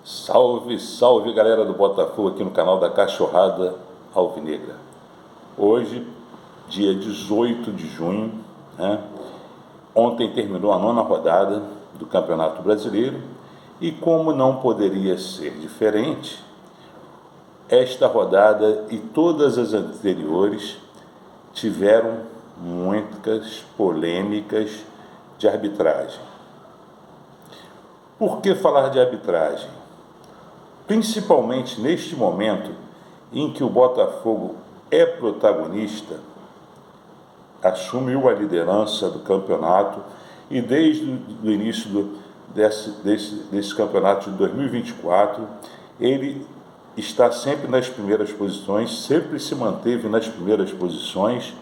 Salve, salve galera do Botafogo aqui no canal da Cachorrada Alvinegra. Hoje, dia 18 de junho, ontem terminou a 9ª rodada do Campeonato Brasileiro e como não poderia ser diferente, esta rodada e todas as anteriores tiveram muitas polêmicas de arbitragem. Por que falar de arbitragem? Principalmente neste momento em que o Botafogo é protagonista, assumiu a liderança do campeonato e desde o início desse campeonato de 2024, ele está sempre nas primeiras posições, sempre se manteve nas primeiras posições.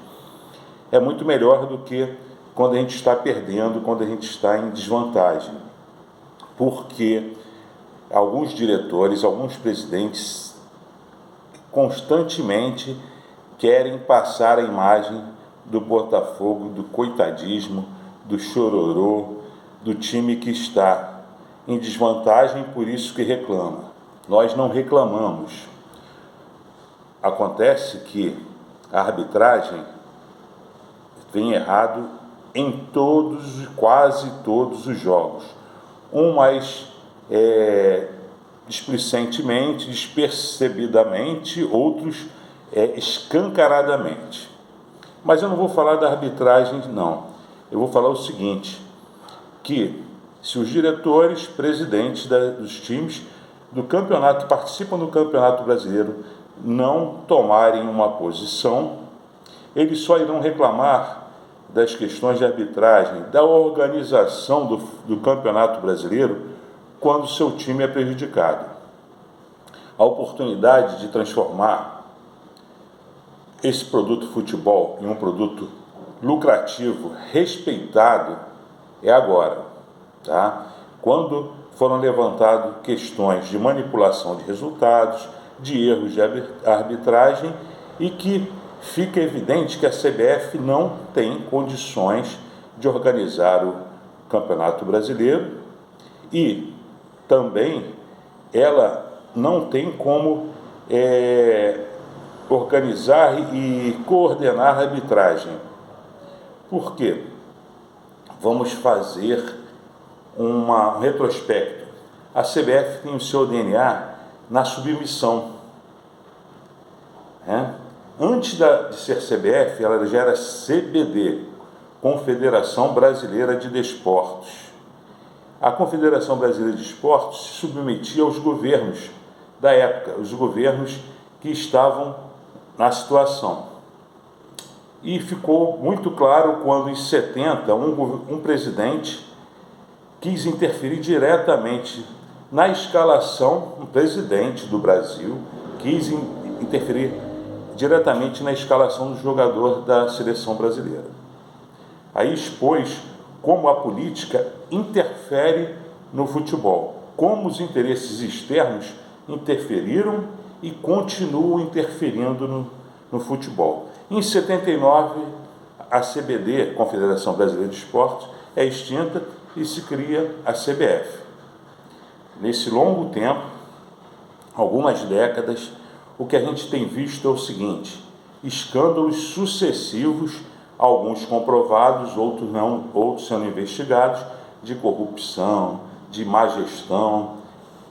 É muito melhor do que quando a gente está perdendo, quando a gente está em desvantagem, porque alguns diretores, alguns presidentes constantemente querem passar a imagem do Botafogo, do coitadismo, do chororô, do time que está em desvantagem, por isso que reclama. Nós não reclamamos. Acontece que a arbitragem vem errado em quase todos os jogos. Um mais displicentemente, despercebidamente, outros escancaradamente. Mas eu não vou falar da arbitragem, não. Eu vou falar o seguinte, que se os diretores, presidentes dos times do campeonato, que participam do Campeonato Brasileiro, não tomarem uma posição, eles só irão reclamar das questões de arbitragem, da organização do Campeonato Brasileiro, quando seu time é prejudicado. A oportunidade de transformar esse produto futebol em um produto lucrativo, respeitado, é agora, tá? Quando foram levantadas questões de manipulação de resultados, de erros de arbitragem e que fica evidente que a CBF não tem condições de organizar o Campeonato Brasileiro e também ela não tem como organizar e coordenar a arbitragem. Por quê? Vamos fazer um retrospecto. A CBF tem o seu DNA na submissão. Antes de ser CBF, ela já era CBD, Confederação Brasileira de Desportos. A Confederação Brasileira de Esportes se submetia aos governos da época, os governos que estavam na situação. E ficou muito claro quando, em 70, um presidente quis interferir diretamente na escalação, um presidente do Brasil quis interferir diretamente na escalação do jogador da seleção brasileira. Aí expôs como a política interfere no futebol, como os interesses externos interferiram e continuam interferindo no futebol. Em 79, a CBD, Confederação Brasileira de Esportes, é extinta e se cria a CBF. Nesse longo tempo, algumas décadas, o que a gente tem visto é o seguinte: escândalos sucessivos, alguns comprovados, outros não, outros sendo investigados, de corrupção, de má gestão,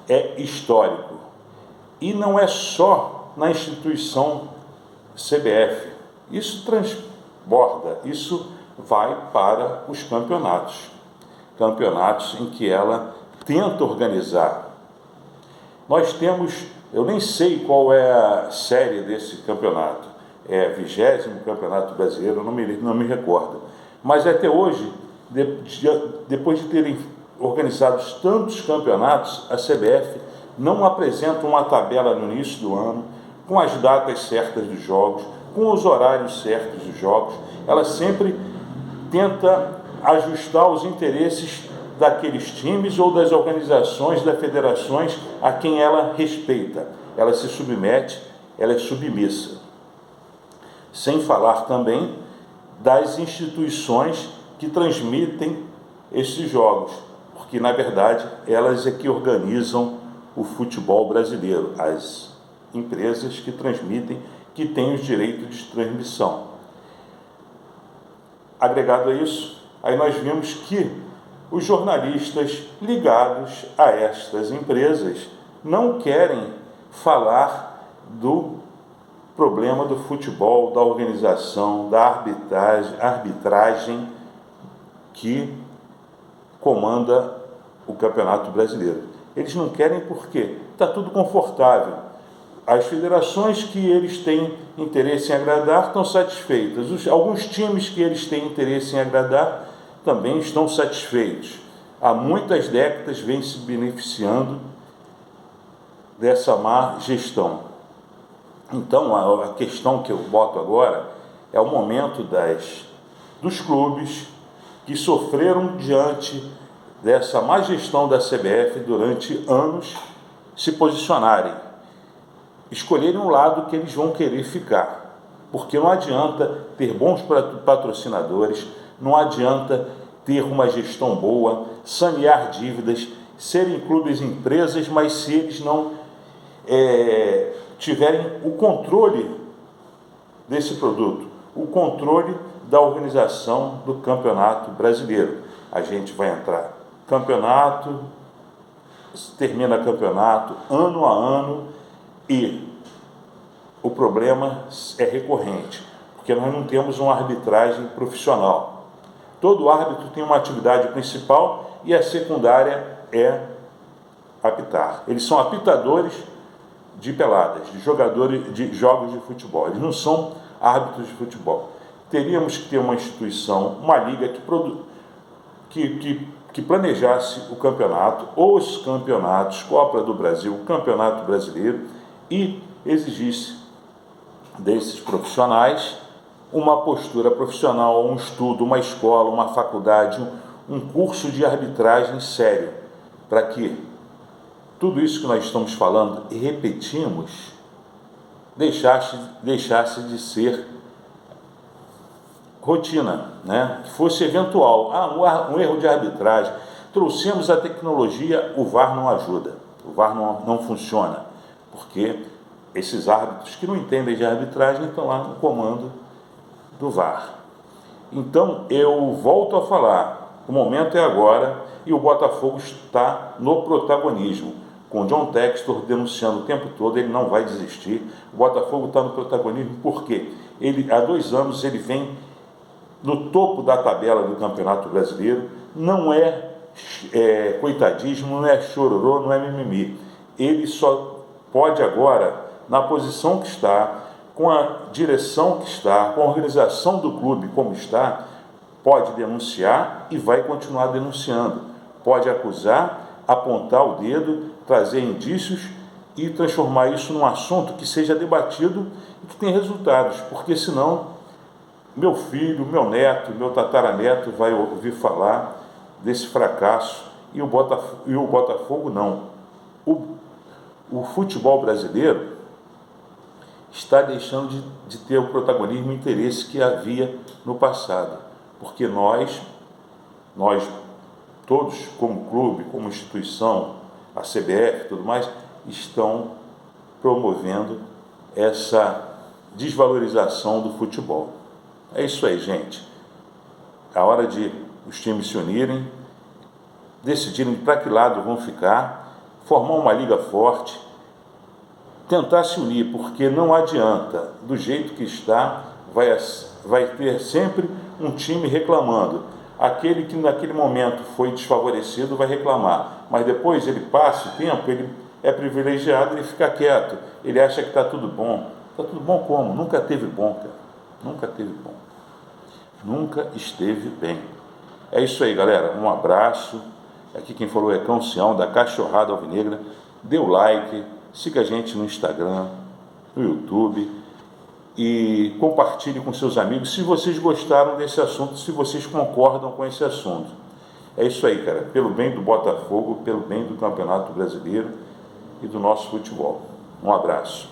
é histórico. E não é só na instituição CBF, isso transborda, isso vai para os campeonatos em que ela tenta organizar. Nós temos, eu nem sei qual é a série desse campeonato, é 20º Campeonato Brasileiro, não me recordo. Mas até hoje, depois de terem organizado tantos campeonatos, a CBF não apresenta uma tabela no início do ano, com as datas certas dos jogos, com os horários certos dos jogos. Ela sempre tenta ajustar os interesses daqueles times ou das organizações, das federações a quem ela respeita. Ela se submete, ela é submissa. Sem falar também das instituições que transmitem esses jogos, porque na verdade elas é que organizam o futebol brasileiro, as empresas que transmitem, que têm os direitos de transmissão. Agregado a isso, aí nós vimos que os jornalistas ligados a estas empresas não querem falar do problema do futebol, da organização, da arbitragem que comanda o Campeonato Brasileiro. Eles não querem porque está tudo confortável. As federações que eles têm interesse em agradar estão satisfeitas. Alguns times que eles têm interesse em agradar também estão satisfeitos. Há muitas décadas vem se beneficiando dessa má gestão. Então, a questão que eu boto agora é o momento dos clubes que sofreram diante dessa má gestão da CBF durante anos se posicionarem, escolherem um lado que eles vão querer ficar, porque não adianta ter bons patrocinadores, não adianta ter uma gestão boa, sanear dívidas, serem clubes empresas, mas se eles não tiverem o controle desse produto, o controle da organização do Campeonato Brasileiro. A gente vai entrar campeonato, termina campeonato, ano a ano, e o problema é recorrente, porque nós não temos uma arbitragem profissional. Todo árbitro tem uma atividade principal e a secundária é apitar. Eles são apitadores de peladas, de jogadores de jogos de futebol. Eles não são árbitros de futebol. Teríamos que ter uma instituição, uma liga que planejasse o campeonato, os campeonatos, Copa do Brasil, Campeonato Brasileiro, e exigisse desses profissionais uma postura profissional, um estudo, uma escola, uma faculdade, um curso de arbitragem sério, para que tudo isso que nós estamos falando e repetimos deixasse de ser rotina, né? Que fosse eventual. Um erro de arbitragem. Trouxemos a tecnologia, o VAR não ajuda, o VAR não funciona, porque esses árbitros que não entendem de arbitragem estão lá no comando do VAR. Então, eu volto a falar, o momento é agora e o Botafogo está no protagonismo. Com John Textor denunciando o tempo todo, ele não vai desistir. O Botafogo está no protagonismo porque há 2 anos ele vem no topo da tabela do Campeonato Brasileiro. Não é coitadismo, não é chororô, não é mimimi. Ele só pode agora, na posição que está, com a direção que está, com a organização do clube como está, pode denunciar e vai continuar denunciando. Pode acusar, apontar o dedo, trazer indícios e transformar isso num assunto que seja debatido e que tenha resultados, porque senão meu filho, meu neto, meu tataraneto vai ouvir falar desse fracasso e o Botafogo não. O futebol brasileiro está deixando de ter o protagonismo e interesse que havia no passado, porque nós todos, como clube, como instituição, a CBF e tudo mais, estão promovendo essa desvalorização do futebol. É isso aí, gente. É hora de os times se unirem, decidirem para que lado vão ficar, formar uma liga forte, tentar se unir, porque não adianta, do jeito que está, vai ter sempre um time reclamando. Aquele que naquele momento foi desfavorecido vai reclamar, mas depois ele passa o tempo, ele é privilegiado, ele fica quieto, ele acha que está tudo bom. Está tudo bom como? Nunca teve bom, cara. Nunca teve bom. Nunca esteve bem. É isso aí, galera. Um abraço. Aqui quem falou é Cão Sião, da Cachorrada Alvinegra. Dê o like, siga a gente no Instagram, no YouTube e compartilhe com seus amigos se vocês gostaram desse assunto, se vocês concordam com esse assunto. É isso aí, cara. Pelo bem do Botafogo, pelo bem do Campeonato Brasileiro e do nosso futebol. Um abraço.